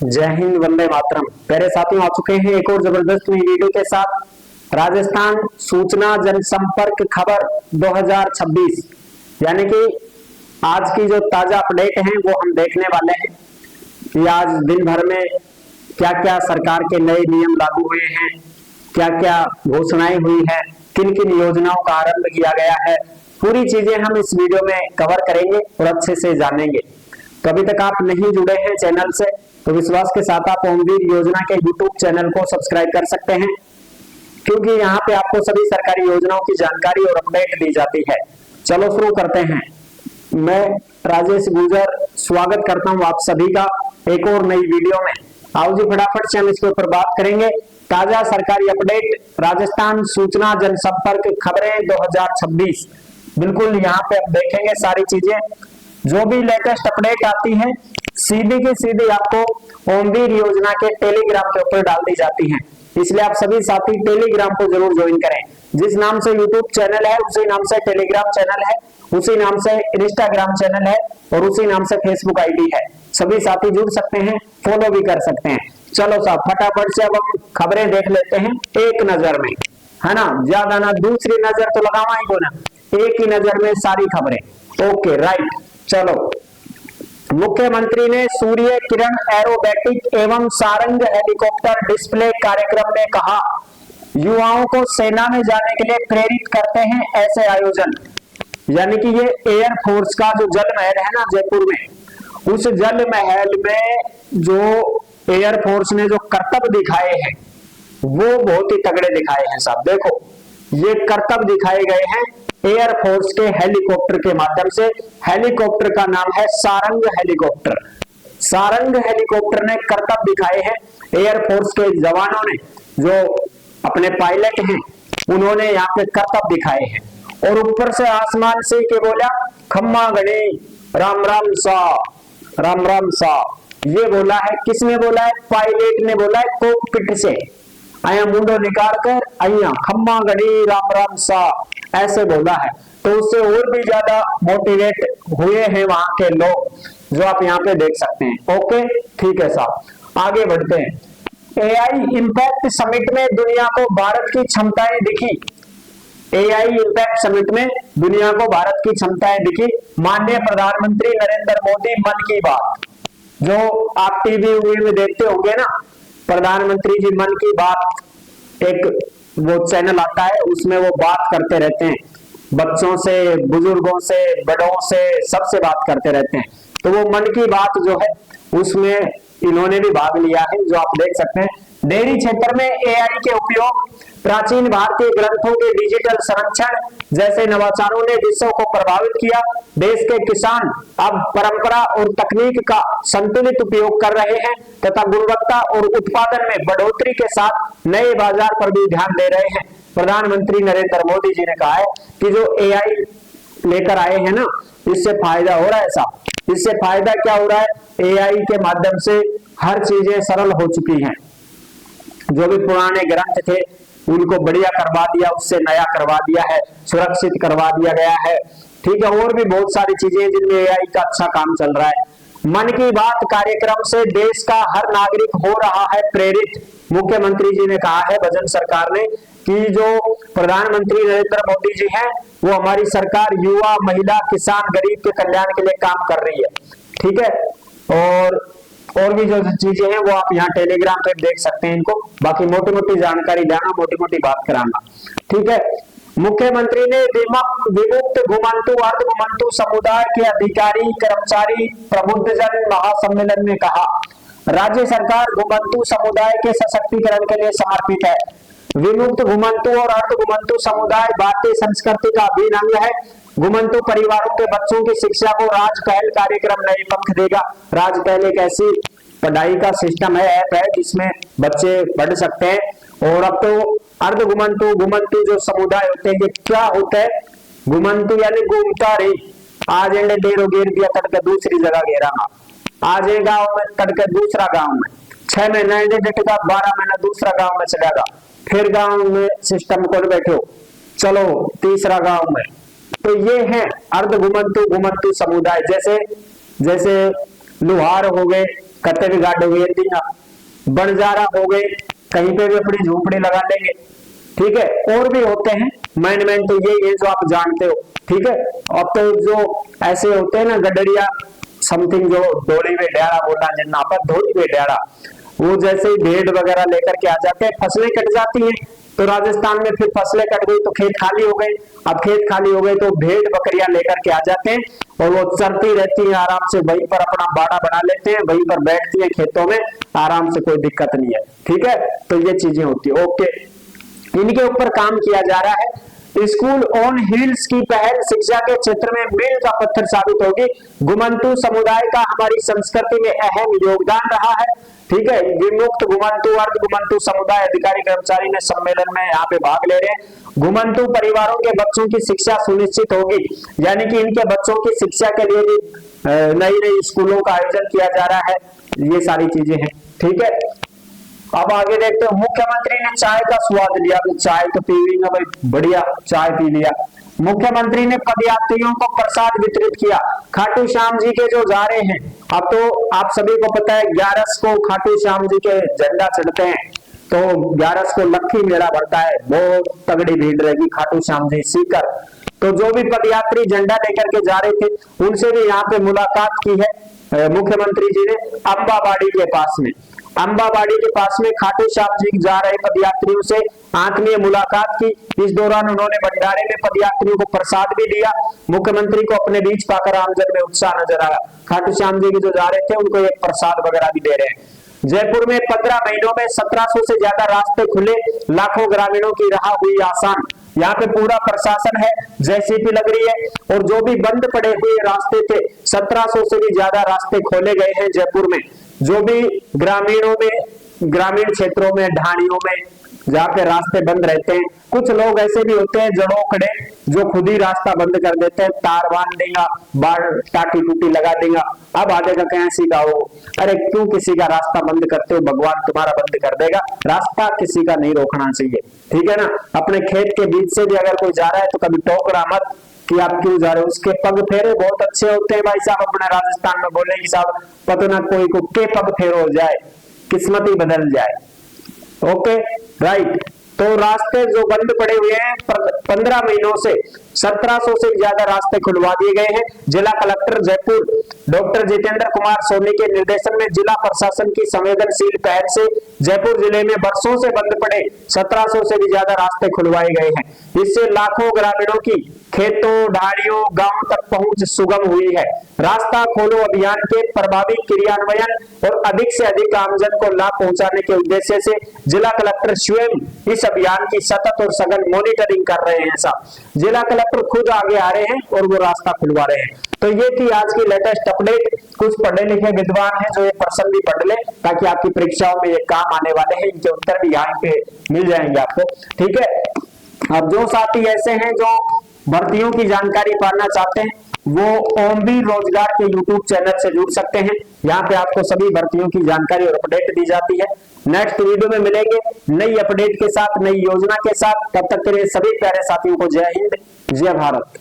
जय हिंद, वंदे मातरम। प्यारे साथियों, आ चुके हैं एक और जबरदस्त नई वीडियो के साथ। राजस्थान सूचना जनसंपर्क खबर 2026 यानी कि आज की जो ताजा अपडेट है वो हम देखने वाले हैं कि आज दिन भर में क्या क्या सरकार के नए नियम लागू हुए हैं, क्या क्या घोषणाएं हुई है, किन किन योजनाओं का आरंभ किया गया है। पूरी चीजें हम इस वीडियो में कवर करेंगे और अच्छे से जानेंगे। तो अभी तक आप नहीं जुड़े हैं चैनल से तो विश्वास के साथ आप ओमवीर योजना के यूट्यूब चैनल को सब्सक्राइब कर सकते हैं, क्योंकि यहाँ पे आपको सभी सरकारी योजनाओं की जानकारी और अपडेट दी जाती है। चलो शुरू करते हैं। मैं राजेश गुजर स्वागत करता हूँ आप सभी का एक और नई वीडियो में। आओ जी फटाफट से हम इसके ऊपर बात करेंगे। ताजा सरकारी अपडेट, राजस्थान सूचना जनसंपर्क खबरें 2026। बिल्कुल यहाँ पे हम देखेंगे सारी चीजें, जो भी लेटेस्ट अपडेट आती है सीधी की सीधी आपको ओमवीर योजना के टेलीग्राम के ऊपर डाल दी जाती है। इसलिए आप सभी साथी टेलीग्राम को जरूर ज्वाइन करें। जिस नाम से यूट्यूब चैनल है उसी नाम से टेलीग्राम चैनल है, उसी नाम से इंस्टाग्राम चैनल है और उसी नाम से फेसबुक आईडी है। सभी साथी जुड़ सकते हैं, फॉलो भी कर सकते हैं। चलो साहब फटाफट से अब हम खबरें देख लेते हैं एक नजर में, है ना। ज्यादा ना दूसरी नजर तो लगावा ही को ना, एक ही नजर में सारी खबरें। ओके राइट, चलो। मुख्यमंत्री ने सूर्य किरण एरोबैटिक एवं सारंग हेलीकॉप्टर डिस्प्ले कार्यक्रम में कहा, युवाओं को सेना में जाने के लिए प्रेरित करते हैं ऐसे आयोजन। यानी कि ये एयर फोर्स का जो जल महल है ना जयपुर में, उस जल महल में जो एयर फोर्स ने जो करतब दिखाए हैं वो बहुत ही तगड़े दिखाए हैं साहब। देखो ये करतब दिखाए गए हैं एयर फोर्स के हेलीकॉप्टर के माध्यम से। हेलीकॉप्टर का नाम है सारंग हेलीकॉप्टर। सारंग हेलीकॉप्टर ने करतब दिखाए हैं। एयर फोर्स के जवानों ने, जो अपने पायलट हैं, उन्होंने यहाँ पे करतब दिखाए हैं। और ऊपर से आसमान से के बोला, खम्मा गणे राम राम सा, राम राम सा। ये बोला है, किसने बोला है? पायलट ने बोला है कॉकपिट से। आया मुंडो निकाल कर आइया खम्मा गणी राम राम सा, ऐसे बोला है। तो उससे और भी ज्यादा मोटिवेट हुए हैं वहां के लोग, जो आप यहाँ पे देख सकते हैं। ओके ठीक है साहब, आगे बढ़ते हैं। एआई इंपैक्ट समिट में दुनिया को भारत की क्षमताएं दिखी। एआई इंपैक्ट समिट में दुनिया को भारत की क्षमताएं दिखी। माननीय प्रधानमंत्री नरेंद्र मोदी मन की बात, जो आप टीवी में देखते होंगे ना, प्रधानमंत्री जी मन की बात एक वो चैनल आता है, उसमें वो बात करते रहते हैं, बच्चों से, बुजुर्गों से, बड़ों से, सबसे बात करते रहते हैं। तो वो मन की बात जो है उसमें इन्होंने भी भाग लिया है, जो आप देख सकते हैं। डेयरी क्षेत्र में एआई के उपयोग, प्राचीन भारतीय ग्रंथों के डिजिटल संरक्षण जैसे नवाचारों ने विश्व को प्रभावित किया। देश के किसान अब परंपरा और तकनीक का संतुलित उपयोग कर रहे हैं तथा गुणवत्ता और उत्पादन में बढ़ोतरी के साथ नए बाजार पर भी ध्यान दे रहे हैं। प्रधानमंत्री नरेंद्र मोदी जी ने कहा है कि जो एआई लेकर आए हैं ना, इससे फायदा हो रहा है साहब। इससे फायदा क्या हो रहा है? एआई के माध्यम से हर चीजें सरल हो चुकी हैं। जो भी पुराने ग्रंथ थे उनको बढ़िया करवा दिया, उससे नया करवा दिया है, सुरक्षित करवा दिया गया है। ठीक है, और भी बहुत सारी चीजें जिनमें एआई का अच्छा काम चल रहा है। मन की बात कार्यक्रम से देश का हर नागरिक हो रहा है प्रेरित। मुख्यमंत्री जी ने कहा है, भजन सरकार ने, कि जो प्रधानमंत्री नरेंद्र मोदी जी हैं वो हमारी सरकार युवा, महिला, किसान, गरीब के कल्याण के लिए काम कर रही है। ठीक है, और भी जो चीजें हैं वो आप यहाँ टेलीग्राम पे देख सकते हैं इनको। बाकी मोटी मोटी जानकारी देना, मोटी मोटी बात कराना। ठीक है, मुख्यमंत्री ने विमुक्त घुमंतु अर्ध घुमंतु समुदाय के अधिकारी, कर्मचारी, प्रबुद्धजन महासम्मेलन में कहा, राज्य सरकार घुमंतु समुदाय के सशक्तिकरण के लिए समर्पित है। विमुक्त घुमंतु और अर्ध घुमंतु समुदाय भारतीय संस्कृति का अभिन्न अंग है। घुमंतु परिवारों के बच्चों की शिक्षा को राज पहल कार्यक्रम नई पंख देगा। राज पहल एक ऐसी पढ़ाई का सिस्टम है, ऐप है, जिसमें बच्चे पढ़ सकते हैं। और अब तो अर्ध घुमंतु, घुमंतु जो समुदाय होते हैं, ये क्या होता है? घुमंतु यानी घूमता रही, आज एंडे डेरो घेर दिया, तड़के दूसरी जगह घेरा ना, आज एक गाँव में तड़के दूसरा गाँव में, 6 महीना एंडे डेटेगा, 12 महीना दूसरा गाँव में चलेगा, फिर गाँव में सिस्टम को बैठो, चलो तीसरा गाँव में। तो ये है अर्ध घुमंतु घुमंतु समुदाय। जैसे जैसे लुहार हो गए, कत्ते भी गाड़ घेर देंगे, बंजारा हो गए, कहीं पे भी अपनी झोपड़ी लगा लेंगे। ठीक है, और भी होते हैं, मैन तो ये जो आप जानते हो। ठीक है, अब तो जो ऐसे होते हैं ना गडरिया समथिंग, जो डोली में डेरा बोला जिन्ना पर धोली में डेरा, वो जैसे ही भेड़ वगैरह लेकर के आ जाते हैं, फसलें कट जाती हैं। तो राजस्थान में फिर फसलें कट गई तो खेत खाली हो गए। अब खेत खाली हो गए तो भेड़ बकरियां लेकर के आ जाते हैं और वो चरती रहती हैं आराम से, वहीं पर अपना बाड़ा बना लेते हैं, वहीं पर बैठती हैं खेतों में आराम से, कोई दिक्कत नहीं है। ठीक है, तो ये चीजें होती है। ओके, इनके ऊपर काम किया जा रहा है। स्कूल ऑन हिल्स की पहल शिक्षा के क्षेत्र में मील का पत्थर साबित होगी। घुमंतू समुदाय का हमारी संस्कृति में अहम योगदान रहा है। ठीक है, विमुक्त घुमंतू अर्ध घुमंतू समुदाय अधिकारी कर्मचारी ने सम्मेलन में यहाँ पे भाग ले रहे हैं। घुमंतू परिवारों के बच्चों की शिक्षा सुनिश्चित होगी, यानी कि इनके बच्चों की शिक्षा के लिए भी नई नई स्कूलों का आयोजन किया जा रहा है। ये सारी चीजें हैं। ठीक है, अब आगे देखते हो। मुख्यमंत्री ने चाय का स्वाद लिया, चाय तो पी ली ना भाई, बढ़िया चाय पी लिया। मुख्यमंत्री ने पदयात्रियों को प्रसाद वितरित किया। खाटू श्याम जी के जो जा रहे हैं, अब तो आप सभी को पता है 11 को खाटू श्याम जी के झंडा चढ़ते हैं, तो 11 को लक्खी मेला भरता है, बहुत तगड़ी भीड़ रहेगी खाटू श्याम जी सीकर। तो जो भी पदयात्री झंडा लेकर के जा रहे थे, उनसे भी यहाँ पे मुलाकात की है मुख्यमंत्री जी ने अंबाबाड़ी के पास में। अंबाबाड़ी के पास में खाटू श्याम जी जा रहे पदयात्रियों से आत्मीय मुलाकात की। इस दौरान उन्होंने भंडारे में पदयात्रियों को प्रसाद भी दिया। मुख्यमंत्री को अपने बीच पाकर आमजन में उत्साह नजर आया। खाटू श्याम जी के जो जा रहे थे उनको एक प्रसाद वगैरह भी दे रहे हैं। जयपुर में 15 महीनों में 1700 से ज्यादा रास्ते खुले, लाखों ग्रामीणों की राह हुई आसान। यहाँ पे पूरा प्रशासन है, जेसीपी लग रही है, और जो भी बंद पड़े हुए रास्ते थे 1700 से भी ज्यादा रास्ते खोले गए हैं जयपुर में। जो भी ग्रामीणों में, ग्रामीण क्षेत्रों में, ढाणियों में जहाँ पे रास्ते बंद रहते हैं, कुछ लोग ऐसे भी होते हैं जड़ोखड़े जो खुद ही रास्ता बंद कर देते हैं, तार बांध देगा, बाढ़ टाटी टूटी लगा देगा, अब आगे का कहीं सीधा हो। अरे क्यों किसी का रास्ता बंद करते हो, भगवान तुम्हारा बंद कर देगा। रास्ता किसी का नहीं रोकना चाहिए। ठीक है ना, अपने खेत के बीच से भी अगर कोई जा रहा है तो कभी टोकरा मत कि आप क्यों जा रहे हो। उसके पग फेरे बहुत अच्छे होते हैं भाई साहब, अपने राजस्थान में बोले कि साहब पता ना कोई को के पग फेर हो जाए, किस्मत ही बदल जाए। ओके राइट, तो रास्ते जो बंद पड़े हुए हैं 15 महीनों से 1700 से ज्यादा रास्ते खुलवा दिए गए हैं। जिला कलेक्टर जयपुर डॉक्टर जितेंद्र कुमार सोनी के निर्देशन में जिला प्रशासन की संवेदनशील पहल से जयपुर जिले में वर्षों से बंद पड़े 1700 से भी ज्यादा रास्ते खुलवाए गए हैं। इससे लाखों ग्रामीणों की खेतों, ढाणियों, गांव तक पहुंच सुगम हुई है। रास्ता खोलो अभियान के प्रभावी क्रियान्वयन और अधिक से अधिक आमजन को लाभ पहुंचाने के उद्देश्य से जिला कलेक्टर स्वयं इस अभियान की सतत और सघन मॉनिटरिंग कर रहे हैं। साहब जिला कलेक्टर खुद आगे आ रहे हैं और वो रास्ता खुलवा रहे हैं। तो ये थी आज की लेटेस्ट अपडेट। कुछ पढ़े लिखे विद्वान हैं जो ये प्रश्न भी पढ़ ले, ताकि आपकी परीक्षाओं में ये काम आने वाले हैं। इनके उत्तर भी यहाँ पे मिल जाएंगे आपको। ठीक है, अब जो साथी ऐसे हैं जो भर्तियों की जानकारी पाना चाहते हैं, वो ओमवीर रोजगार के YouTube चैनल से जुड़ सकते हैं। यहाँ पे आपको सभी भर्तियों की जानकारी और अपडेट दी जाती है। नेक्स्ट वीडियो में मिलेंगे नई अपडेट के साथ, नई योजना के साथ। तब तक के लिए सभी प्यारे साथियों को जय हिंद, जय भारत।